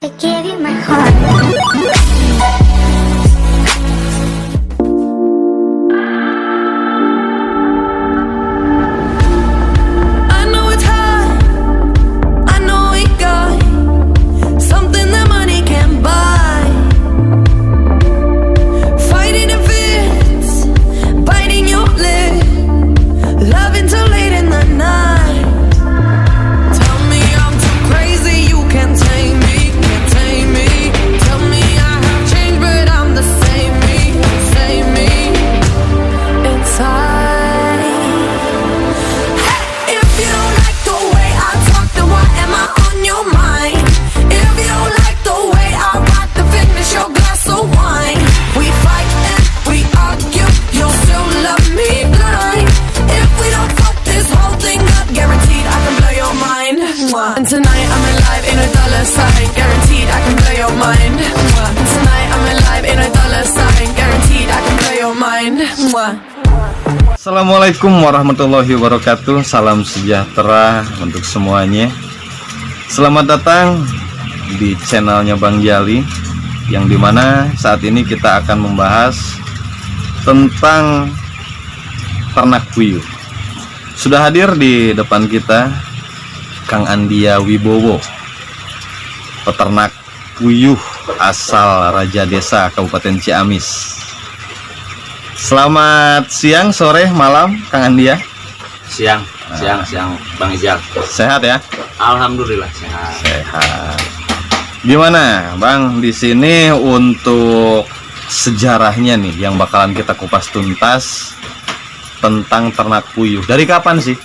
I gave you my heart. I know it's hard, I know we got something that money can't buy. Fighting in fits, biting your lip, loving till late in the night. Tell me I'm too crazy, you can't tame me, can't tame me. Tell me I have changed, but I'm the same me, same me. Inside. If you don't like the way I talk, then why am I on your mind? If you don't like the way I rock, then finish your glass of wine. We fight and we argue, you'll still love me blind. If we don't fuck this whole thing up, guaranteed I can blow your mind. And tonight I'm alive in a dollar sign, guaranteed I can blow your mind. And tonight I'm alive in a dollar sign, guaranteed I can blow your mind. Assalamualaikum warahmatullahi wabarakatuh. Salam sejahtera untuk semuanya. Selamat datang di channelnya Bang Jali, yang dimana saat ini kita akan membahas tentang ternak puyuh. Sudah hadir di depan kita Kang Andia Wibowo, peternak puyuh asal Raja Desa Kabupaten Ciamis. Selamat siang, sore, malam, Kang Andia. Siang Bang Ijal. Sehat ya? Alhamdulillah sehat. Sehat. Gimana, Bang? Di sini untuk sejarahnya nih yang bakalan kita kupas tuntas tentang ternak puyuh. Dari kapan sih?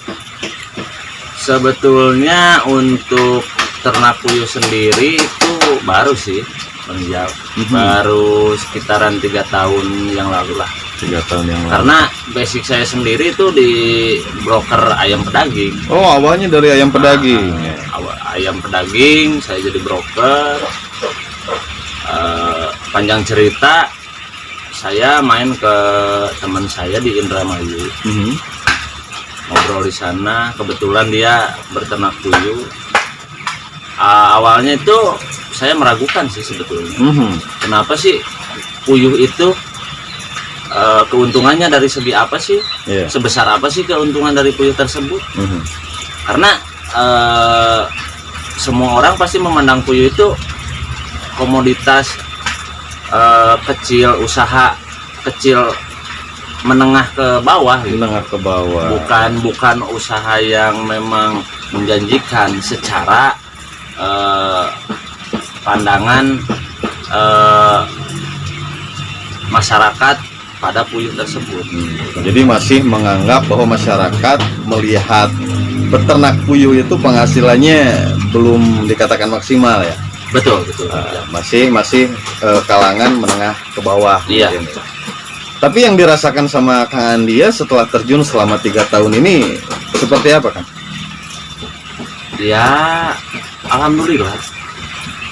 Sebetulnya untuk ternak puyuh sendiri itu baru sih, Bang Ijal. Baru sekitaran 3 tahun yang lalu lah. 3 tahun yang lalu. Karena basic saya sendiri itu di broker ayam pedaging. Oh, awalnya dari ayam pedaging. Ayam pedaging, saya jadi broker. Panjang cerita, saya main ke teman saya di Indramayu. Ngobrol di sana, kebetulan dia berternak puyuh. Awalnya itu saya meragukan sih sebetulnya. Kenapa sih puyuh itu keuntungannya dari segi apa sih? Sebesar apa sih keuntungan dari puyuh tersebut? Karena semua orang pasti memandang puyuh itu komoditas kecil, usaha kecil menengah ke bawah gitu. Menengah ke bawah. Bukan usaha yang memang menjanjikan secara pandangan masyarakat pada puyuh tersebut. Jadi masih menganggap bahwa masyarakat melihat peternak puyuh itu penghasilannya belum dikatakan maksimal ya. Betul. Masih kalangan menengah ke bawah. Iya. Mungkin. Tapi yang dirasakan sama Kang Andia setelah terjun selama 3 tahun ini seperti apa, Kang? Ya, alhamdulillah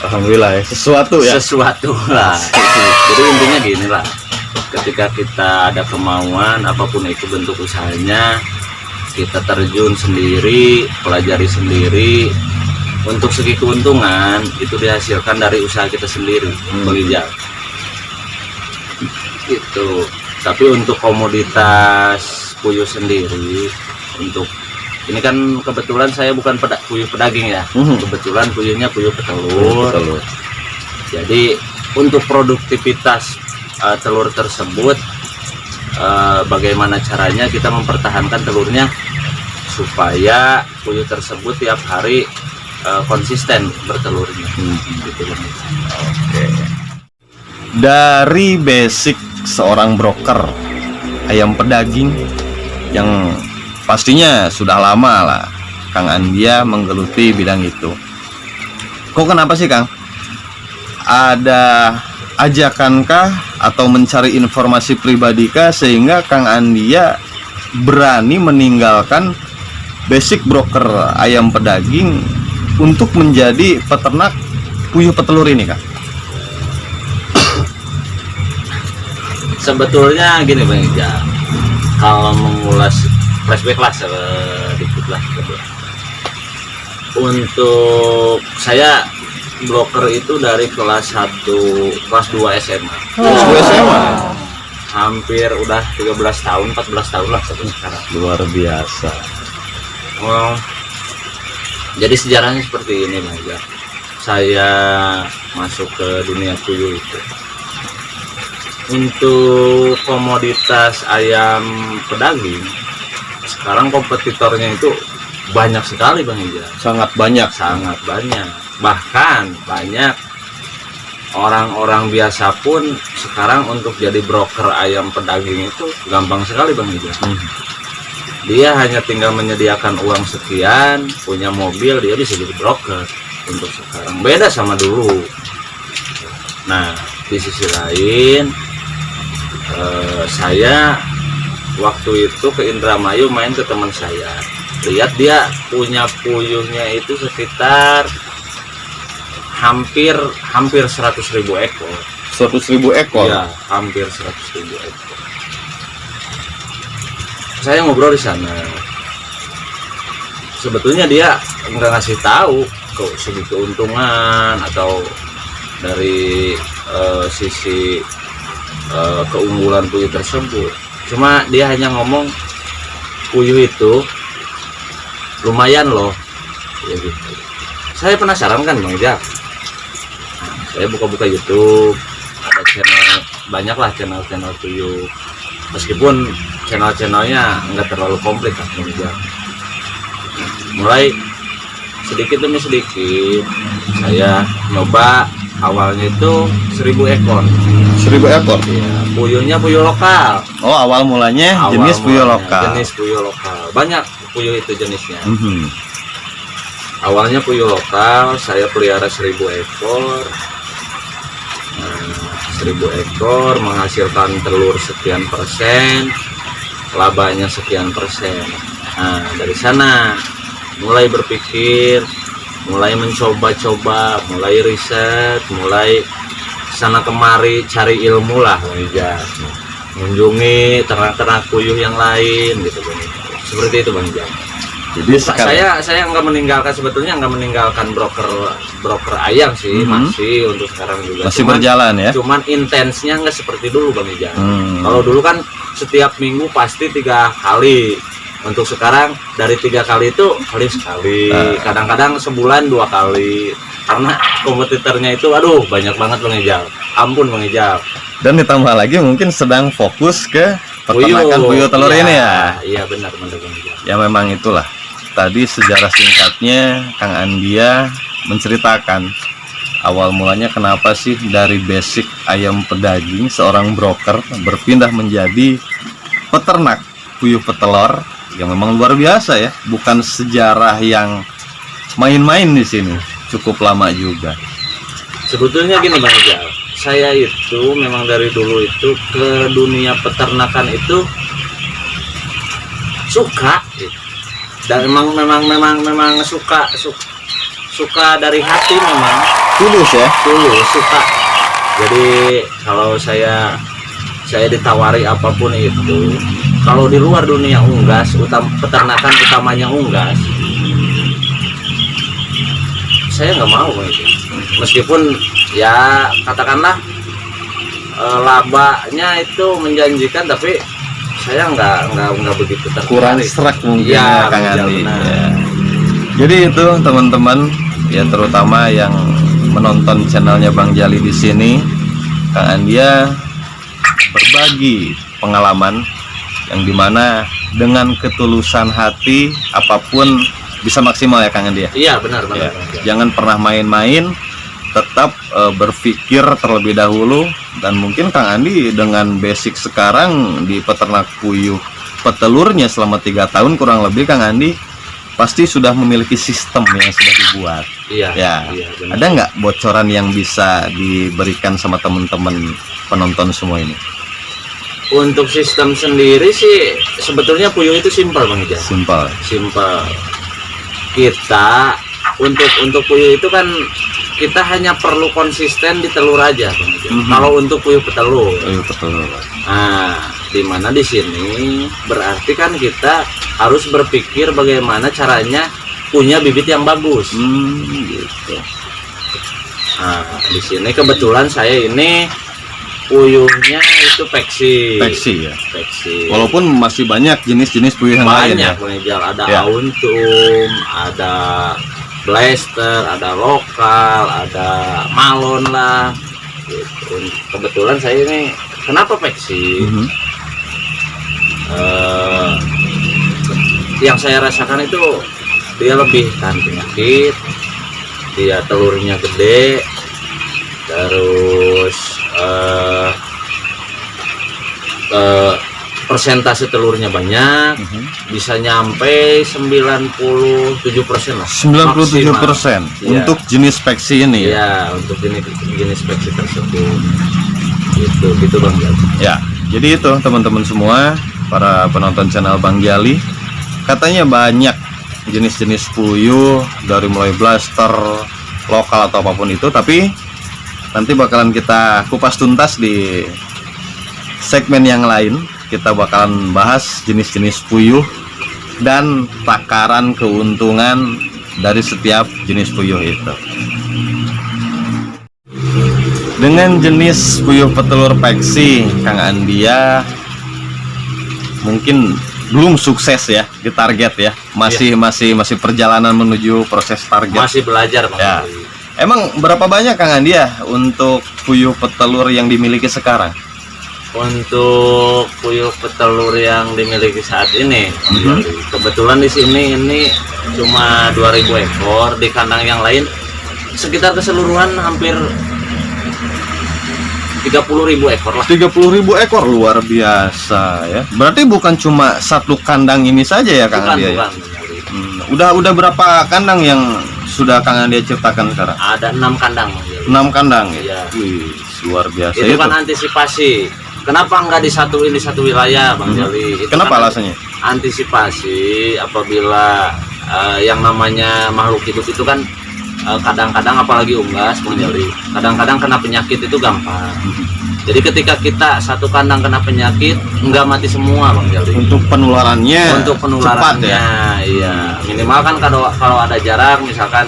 Alhamdulillah ya, sesuatu lah. Jadi intinya gini lah, ketika kita ada kemauan apapun itu bentuk usahanya, kita terjun sendiri, pelajari sendiri. Untuk segi keuntungan itu dihasilkan dari usaha kita sendiri, bekerja itu. Tapi untuk komoditas puyuh sendiri, untuk ini kan kebetulan saya bukan puyuh pedaging ya. Kebetulan puyuhnya puyuh petelur. Jadi untuk produktivitas telur tersebut, bagaimana caranya kita mempertahankan telurnya supaya puyuh tersebut tiap hari konsisten bertelurnya. Gitu. Oke. Dari basic seorang broker ayam pedaging yang pastinya sudah lama lah Kang Andia menggeluti bidang itu. Kok kenapa sih, Kang? Ada ajakankah atau mencari informasi pribadikah sehingga Kang Andia berani meninggalkan basic broker ayam pedaging untuk menjadi peternak puyuh petelur ini, Kang? Sebetulnya gini Bang Ija, kalau mengulas flashback lah sedikit lah. Untuk saya broker itu dari kelas 2 SMA. Kelas 2 SMA. Hampir udah 13 tahun, 14 tahun lah sampai sekarang. Luar biasa. Oh, jadi sejarahnya seperti ini Bang Ijal. Saya masuk ke dunia puyuh itu. Untuk komoditas ayam pedaging, sekarang kompetitornya itu banyak sekali Bang Ijal. Sangat banyak. Sangat banyak. Bahkan banyak orang-orang biasa pun sekarang untuk jadi broker ayam pedaging itu gampang sekali Bang Ijal. Dia hanya tinggal menyediakan uang sekian, punya mobil, dia bisa jadi broker untuk sekarang. Beda sama dulu. Nah, di sisi lain, saya waktu itu ke Indramayu main ke teman saya. Lihat dia punya puyuhnya itu sekitar hampir 100.000 ekor. 100.000 ekor. Ya, hampir 100.000 ekor. Saya ngobrol di sana. Sebetulnya dia nggak ngasih tahu kok segi keuntungan atau dari sisi keunggulan puyuh tersebut. Cuma dia hanya ngomong puyuh itu lumayan loh, ya gitu. Saya penasaran kan Bang Ijal. Saya buka-buka YouTube, ada channel, banyaklah channel-channel puyuh. Meskipun channel-channelnya nggak terlalu komplit kan Bang Ijal. Mulai sedikit demi sedikit saya nyoba. Awalnya itu 1.000 ekor. 1.000 ekor. Ya, puyuhnya puyuh lokal. Oh, awal mulanya jenis puyuh lokal. Jenis puyuh lokal. Banyak puyuh itu jenisnya. Mhm. Awalnya puyuh lokal, saya pelihara 1.000 ekor. 1.000 ekor menghasilkan telur sekian persen, labanya sekian persen. Nah, dari sana mulai berpikir, mulai mencoba-coba, mulai riset, mulai sana kemari cari ilmu lah Bang Ijal. Mengunjungi ternak-ternak puyuh yang lain gitu Bang Ijal. Seperti itu Bang Ijal. Jadi sekarang Saya nggak meninggalkan, sebetulnya nggak meninggalkan broker ayam sih, masih untuk sekarang juga. masih Cuman- berjalan ya. Cuman intensnya nggak seperti dulu Bang Ijal. Hmm. Kalau dulu kan setiap minggu pasti 3 kali. Untuk sekarang dari 3 kali itu kali sekali, kadang-kadang sebulan 2 kali. Karena kompetitornya itu aduh banyak banget Bang Ijal. Ampun Bang Ijal. Dan ditambah lagi mungkin sedang fokus ke peternakan puyuh telur Iya, ini ya. Iya benar Bang Ijal. Ya memang itulah. Tadi sejarah singkatnya Kang Andia menceritakan awal mulanya kenapa sih dari basic ayam pedaging seorang broker berpindah menjadi peternak puyuh petelur yang memang luar biasa ya, bukan sejarah yang main-main di sini, cukup lama juga. Sebetulnya gini Bang Ijal, saya itu memang dari dulu itu ke dunia peternakan itu suka gitu. Dan memang suka dari hati, memang Tulus ya. tulus suka. Jadi kalau saya ditawari apapun itu, kalau di luar dunia unggas, peternakan utamanya unggas, saya nggak mau itu. Meskipun ya katakanlah labanya itu menjanjikan, tapi saya nggak begitu tertarik. Kurang serak mungkin ya, Kang benar, Andi. benar. Ya. Jadi itu teman-teman ya, terutama yang menonton channelnya Bang Jali di sini, Kang Andia berbagi pengalaman yang dimana dengan ketulusan hati apapun bisa maksimal ya Kang Andia. Iya benar. Ya, jangan pernah main-main, tetap berpikir terlebih dahulu. Dan mungkin Kang Andi dengan basic sekarang di peternak puyuh petelurnya selama 3 tahun kurang lebih, Kang Andi pasti sudah memiliki sistem yang sudah dibuat. Iya. Ya, Iya, benar. ada nggak bocoran yang bisa diberikan sama teman-teman penonton semua ini? Untuk sistem sendiri sih sebetulnya puyuh itu simpel Bang Ijal. Simpel. Simpel. Kita untuk puyuh itu kan kita hanya perlu konsisten di telur aja Bang Ijal. Kalau untuk puyuh petelur. Puyuh petelur. Nah, dimana di sini berarti kan kita harus berpikir bagaimana caranya punya bibit yang bagus. Gitu. Nah, di sini kebetulan saya ini puyuhnya itu peksi. Peksi ya. Peksi. Walaupun masih banyak jenis-jenis puyuh yang lain ya. Banyak Bang Ijal, ada Ya. Auntum, ada blaster, ada lokal, ada malon lah. Gitu. Kebetulan saya ini kenapa peksi? Mhm. Yang saya rasakan itu dia lebih tahan penyakit, dia telurnya gede, terus persentase telurnya banyak, bisa nyampe 97% lah. 97% Iya. untuk jenis peksi ini ya. Iya, untuk jenis peksi tersebut. Gitu Bang Jal. Ya, jadi itu teman-teman semua para penonton channel Bang Jali, katanya banyak jenis-jenis puyuh dari mulai blaster, lokal atau apapun itu, tapi nanti bakalan kita kupas tuntas di segmen yang lain. Kita bakalan bahas jenis-jenis puyuh dan takaran keuntungan dari setiap jenis puyuh itu. Dengan jenis puyuh petelur peksi, Kang Andia mungkin belum sukses ya di target ya. Masih perjalanan menuju proses target. Masih belajar Bang Ya. Jali. Emang berapa banyak Kang Andia untuk puyuh petelur yang dimiliki sekarang? Untuk puyuh petelur yang dimiliki saat ini, kebetulan di sini ini cuma 2000 ekor, di kandang yang lain sekitar keseluruhan hampir 30.000 ekor lah. 30.000 ekor, luar biasa ya. Berarti bukan cuma satu kandang ini saja ya Kang Bukan, Andia ya? bukan. Udah berapa kandang yang sudah Kang Andia ciptakan sekarang? Ada 6 kandang Bang Jali. 6 kandang ya? Iya. Wih, luar biasa Itu kan antisipasi. Kenapa nggak disatuin di satu wilayah Bang Jali? Itu Kenapa kan alasannya? antisipasi apabila yang namanya makhluk hidup itu kan kadang-kadang apalagi unggas Bang Jali, kadang-kadang kena penyakit itu gampang. Jadi ketika kita satu kandang kena penyakit, nggak mati semua Bang Jali. Untuk penularannya, Untuk penularannya, cepat ya? iya. Minimal kan kalau ada jarak, misalkan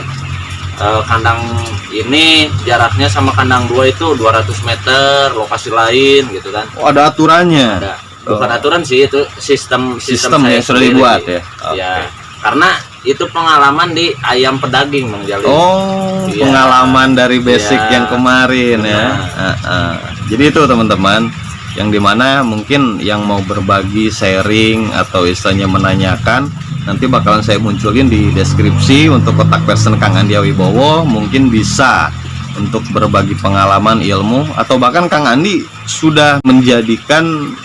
kandang ini jaraknya sama kandang 2 itu 200 meter, lokasi lain gitu kan. Oh, ada aturannya? Ada. Bukan aturan sih, itu sistem Sistem saya yang sudah sendiri. dibuat ya? Ya, karena itu pengalaman di ayam pedaging Bang Jali. Oh, Iya. pengalaman dari basic Iya. yang kemarin ya. Jadi itu teman-teman, yang dimana mungkin yang mau berbagi, sharing atau istilahnya menanyakan, nanti bakalan saya munculin di deskripsi untuk kontak person Kang Andia Wibowo. Mungkin bisa untuk berbagi pengalaman, ilmu, atau bahkan Kang Andi sudah menjadikan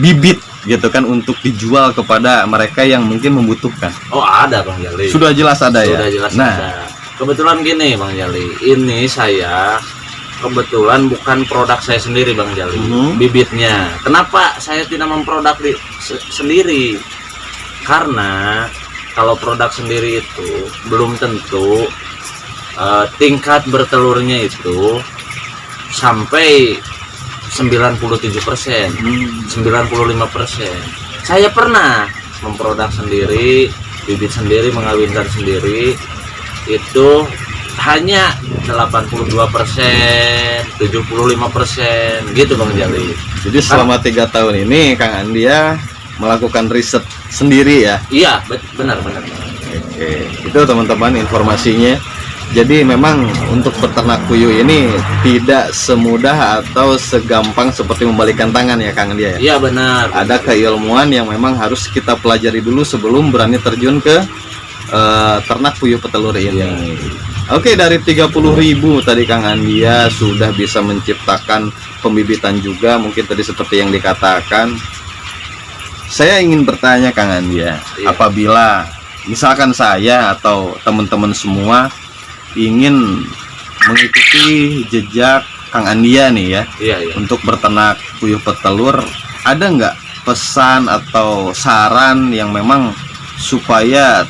bibit gitu kan untuk dijual kepada mereka yang mungkin membutuhkan. Oh, ada Bang Jali. Sudah jelas ada ya. Sudah jelas Nah, ada. Kebetulan gini Bang Jali, ini saya kebetulan bukan produk saya sendiri Bang Jali, bibitnya. Kenapa saya tidak memproduk sendiri? Karena kalau produk sendiri itu belum tentu tingkat bertelurnya itu sampai 97%, 95%. Saya pernah memproduk sendiri, bibit sendiri, mengawinkan sendiri, itu hanya 82%, 75% gitu Bang Jali. jadi selama 3 tahun ini Kang Andia melakukan riset sendiri ya. Iya, benar. Oke, itu teman-teman informasinya. Jadi memang untuk peternak puyuh ini tidak semudah atau segampang seperti membalikan tangan ya Kang Andia ya. Iya benar. Ada keilmuan yang memang harus kita pelajari dulu sebelum berani terjun ke ternak puyuh petelur ini. Oke, dari 30.000 tadi Kang Andia sudah bisa menciptakan pembibitan juga, mungkin tadi seperti yang dikatakan. Saya ingin bertanya Kang Andia, apabila misalkan saya atau teman-teman semua ingin mengikuti jejak Kang Andia nih ya, untuk berternak puyuh petelur, ada nggak pesan atau saran yang memang supaya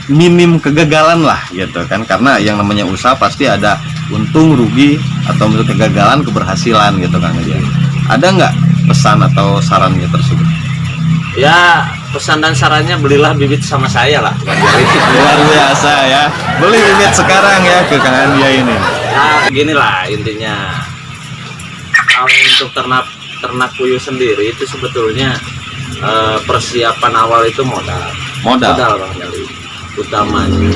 minim kegagalan lah gitu kan, karena yang namanya usaha pasti ada untung rugi atau kegagalan keberhasilan gitu Kang Andia. Ada nggak pesan atau sarannya tersebut? Ya pesan dan sarannya belilah bibit sama saya lah Bang Jali. Luar biasa ya. Beli bibit sekarang ya ke Kang Andia ini. Nah, beginilah intinya. Kalau untuk ternak puyuh sendiri itu sebetulnya persiapan awal itu modal Bang Jali. Utamanya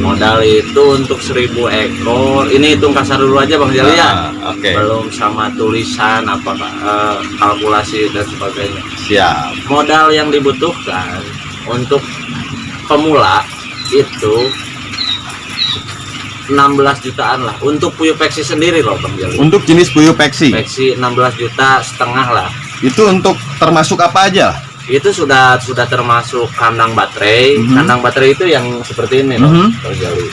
modal itu untuk 1000 ekor. Ini hitung kasar dulu aja Bang Jali ya. Oke. Belum sama tulisan apa kalkulasi dan sebagainya. Siap. Modal yang dibutuhkan untuk pemula itu 16 jutaan lah untuk puyuh peksi sendiri loh Bang Jali. Untuk jenis puyuh peksi. Peksi 16,5 juta lah. Itu untuk termasuk apa aja? Itu sudah termasuk kandang baterai. Kandang baterai itu yang seperti ini loh Bang Jali.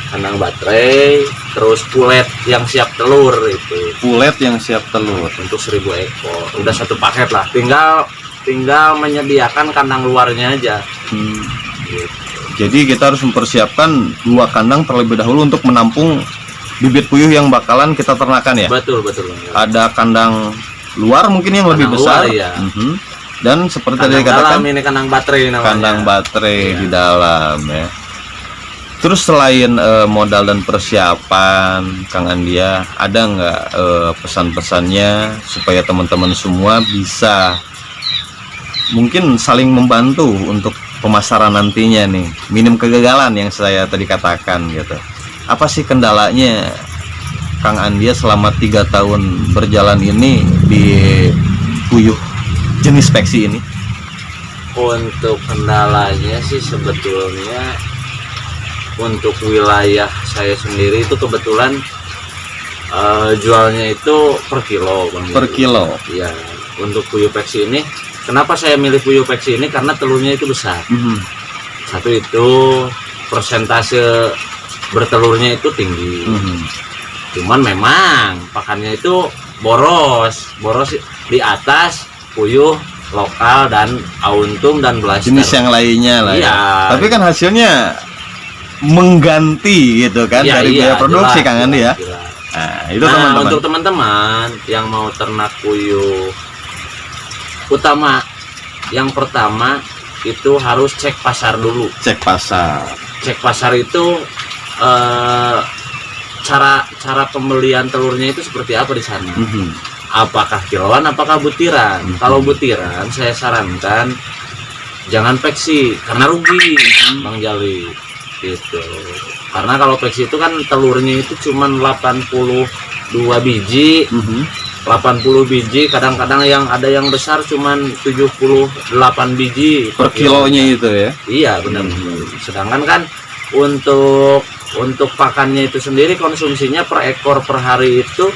Kandang baterai, terus pulet yang siap telur itu. Pulet yang siap telur Untuk 1000 ekor. Udah satu paket lah. Tinggal menyediakan kandang luarnya aja. Gitu. Jadi kita harus mempersiapkan 2 kandang terlebih dahulu untuk menampung bibit puyuh yang bakalan kita ternakan ya. Betul. Ada kandang luar mungkin yang lebih Kandang besar. luar, ya. Dan seperti Kandang tadi dikatakan dalam ini kandang baterai namanya. kandang baterai Iya. di dalam ya. Terus selain modal dan persiapan, Kang Andia, ada nggak pesan-pesannya supaya teman-teman semua bisa mungkin saling membantu untuk pemasaran nantinya nih, minim kegagalan yang saya tadi katakan gitu. Apa sih kendalanya Kang Andia selama 3 tahun berjalan ini di puyuh jenis peksi ini? Untuk kendalanya sih sebetulnya untuk wilayah saya sendiri itu kebetulan jualnya itu per kilo Bang. Per kilo. Iya, untuk puyuh peksi ini kenapa saya milih puyuh peksi ini karena telurnya itu besar. Satu itu persentase bertelurnya itu tinggi. Cuman memang pakannya itu boros di atas puyuh lokal dan auntum dan blaster. Jenis yang lainnya lah Iya. ya. Tapi kan hasilnya mengganti gitu kan Iya, dari biaya produksi jelas, Kang Andi ya. jelas. Nah, itu Nah, teman-teman. untuk teman-teman yang mau ternak puyuh, yang pertama itu harus cek pasar dulu. Cek pasar. Cek pasar itu cara pembelian telurnya itu seperti apa di sana? Apakah kiloan, apakah butiran? Kalau butiran, saya sarankan jangan peksi karena rugi, Bang Jali. Gitu. Karena kalau peksi itu kan telurnya itu cuma 82 biji. 80 biji, kadang-kadang yang ada yang besar cuman 78 biji Per kilonya itu ya. Iya, benar. Sedangkan kan untuk pakannya itu sendiri konsumsinya per ekor per hari itu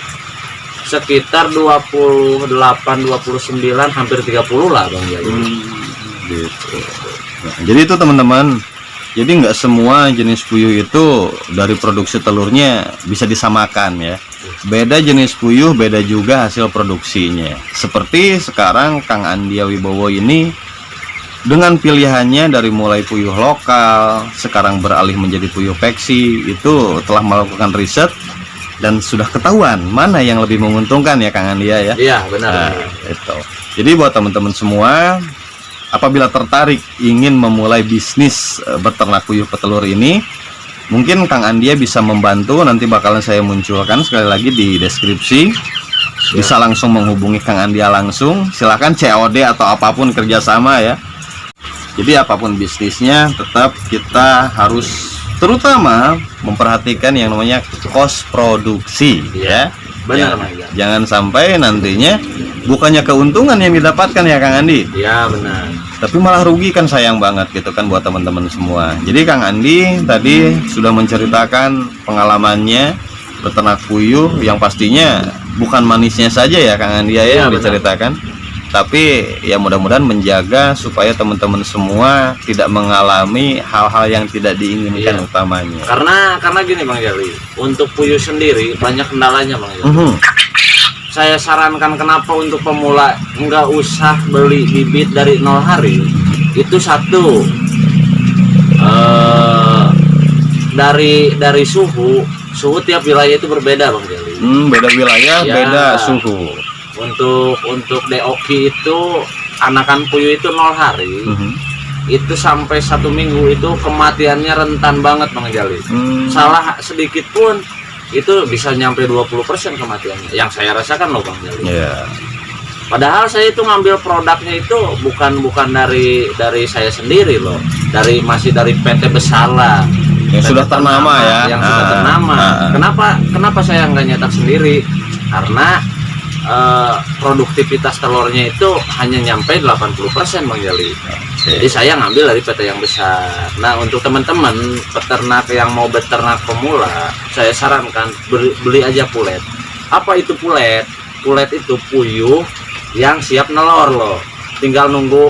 sekitar 28 29 hampir 30 lah Bang Jali. Gitu. Nah, jadi itu teman-teman. Jadi nggak semua jenis puyuh itu dari produksi telurnya bisa disamakan ya. Beda jenis puyuh, beda juga hasil produksinya. Seperti sekarang Kang Andia Wibowo ini dengan pilihannya dari mulai puyuh lokal, sekarang beralih menjadi puyuh peksi, itu telah melakukan riset dan sudah ketahuan mana yang lebih menguntungkan ya Kang Andia ya. Iya, benar. Nah, itu. Jadi buat teman-teman semua, apabila tertarik ingin memulai bisnis beternak puyuh petelur ini, mungkin Kang Andia bisa membantu. Nanti bakalan saya munculkan sekali lagi di deskripsi. Bisa langsung menghubungi Kang Andia langsung. Silahkan COD atau apapun kerjasama ya. Jadi apapun bisnisnya, tetap kita harus terutama memperhatikan yang namanya kos produksi ya. Benar, Jangan sampai nantinya bukannya keuntungan yang didapatkan ya Kang Andi. Iya, benar. Tapi malah rugi kan, sayang banget gitu kan buat teman-teman semua. Jadi Kang Andi tadi sudah menceritakan pengalamannya beternak puyuh yang pastinya bukan manisnya saja ya Kang Andi ya yang diceritakan. Tapi ya mudah-mudahan menjaga supaya teman-teman semua tidak mengalami hal-hal yang tidak diinginkan utamanya. Karena gini Bang Jali, untuk puyuh sendiri banyak kendalanya Bang Jali. Saya sarankan kenapa untuk pemula nggak usah beli bibit dari 0 hari. Itu satu, dari suhu tiap wilayah itu berbeda Bang Jali. Beda wilayah, Ya. beda suhu. Untuk DOQ itu anakan puyuh itu 0 hari, itu sampai 1 minggu itu kematiannya rentan banget Bang Jali. Salah sedikit pun itu bisa nyampe 20% kematiannya. Yang saya rasakan loh Bang Jali. Padahal saya itu ngambil produknya itu bukan dari saya sendiri loh, masih dari PT Besala yang sudah ternama ya, yang sudah ternama. Kenapa saya nggak nyetak sendiri? Karena produktivitas telurnya itu hanya nyampe 80% Bang Jali. Jadi saya ngambil dari PT yang besar. Nah, untuk teman-teman peternak yang mau beternak pemula, saya sarankan beli aja pulet. Apa itu pulet? Pulet itu puyuh yang siap nelor loh, tinggal nunggu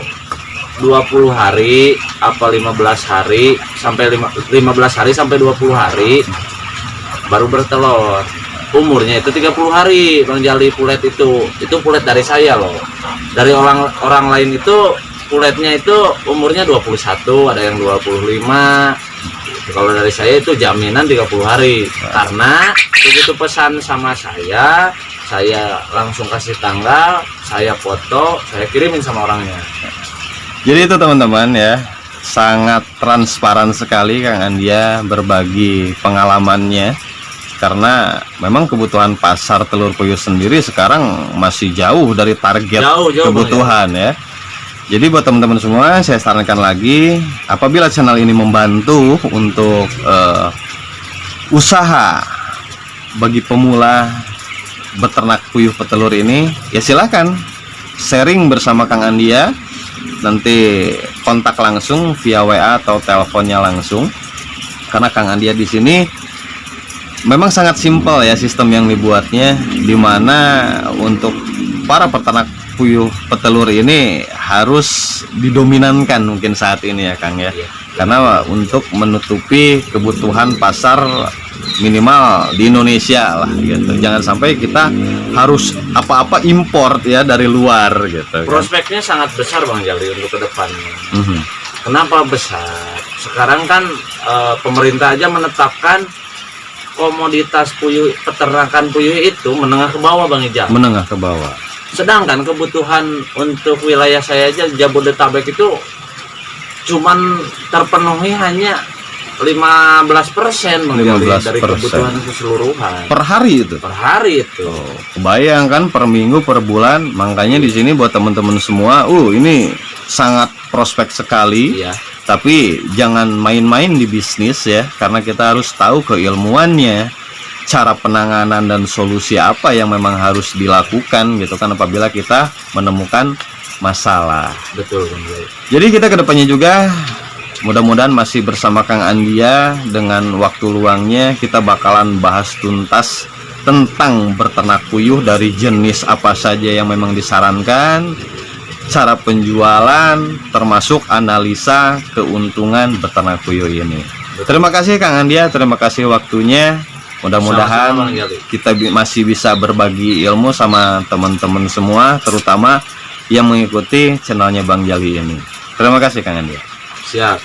20 hari apa 15 hari sampai 15 hari sampai 20 hari baru bertelur. Umurnya itu 30 hari Bang Jali. Pulet itu pulet dari saya loh. Dari orang lain itu puletnya itu umurnya 21, ada yang 25. Kalau dari saya itu jaminan 30 hari. Karena begitu pesan sama saya langsung kasih tanggal, saya foto, saya kirimin sama orangnya. Jadi itu teman-teman ya, sangat transparan sekali Kang Andia berbagi pengalamannya. Karena memang kebutuhan pasar telur puyuh sendiri sekarang masih jauh dari target Jauh, kebutuhan ya. Jadi buat teman-teman semua, saya sarankan lagi, apabila channel ini membantu untuk usaha bagi pemula beternak puyuh petelur ini, ya silakan sharing bersama Kang Andia. Nanti kontak langsung via WA atau teleponnya langsung. Karena Kang Andia di sini memang sangat simpel ya sistem yang dibuatnya, dimana untuk para peternak puyuh petelur ini harus didominankan mungkin saat ini ya Kang ya. Karena untuk menutupi kebutuhan pasar minimal di Indonesia lah gitu. Jangan sampai kita harus apa-apa import ya dari luar gitu. Prospeknya sangat besar Bang Jali untuk ke depan. Kenapa besar? Sekarang kan pemerintah aja menetapkan komoditas puyuh, peternakan puyuh itu menengah ke bawah Bang Ijal. Menengah ke bawah. Sedangkan kebutuhan untuk wilayah saya aja Jabodetabek itu cuman terpenuhi hanya 15% dari kebutuhan keseluruhan. Per hari itu. Per hari itu. Kebayang kan, per minggu, per bulan. Makanya di sini buat teman-teman semua, ini sangat prospek sekali. Iya. Tapi jangan main-main di bisnis ya, karena kita harus tahu keilmuannya, cara penanganan dan solusi apa yang memang harus dilakukan gitu kan apabila kita menemukan masalah. Betul. Jadi kita kedepannya juga mudah-mudahan masih bersama Kang Andia, dengan waktu luangnya kita bakalan bahas tuntas tentang beternak puyuh dari jenis apa saja yang memang disarankan, cara penjualan, termasuk analisa keuntungan beternak puyuh ini. Terima kasih Kang Andia, terima kasih waktunya. Mudah-mudahan kita masih bisa berbagi ilmu sama teman-teman semua, terutama yang mengikuti channelnya Bang Jali ini. Terima kasih Kang Andia. Siap.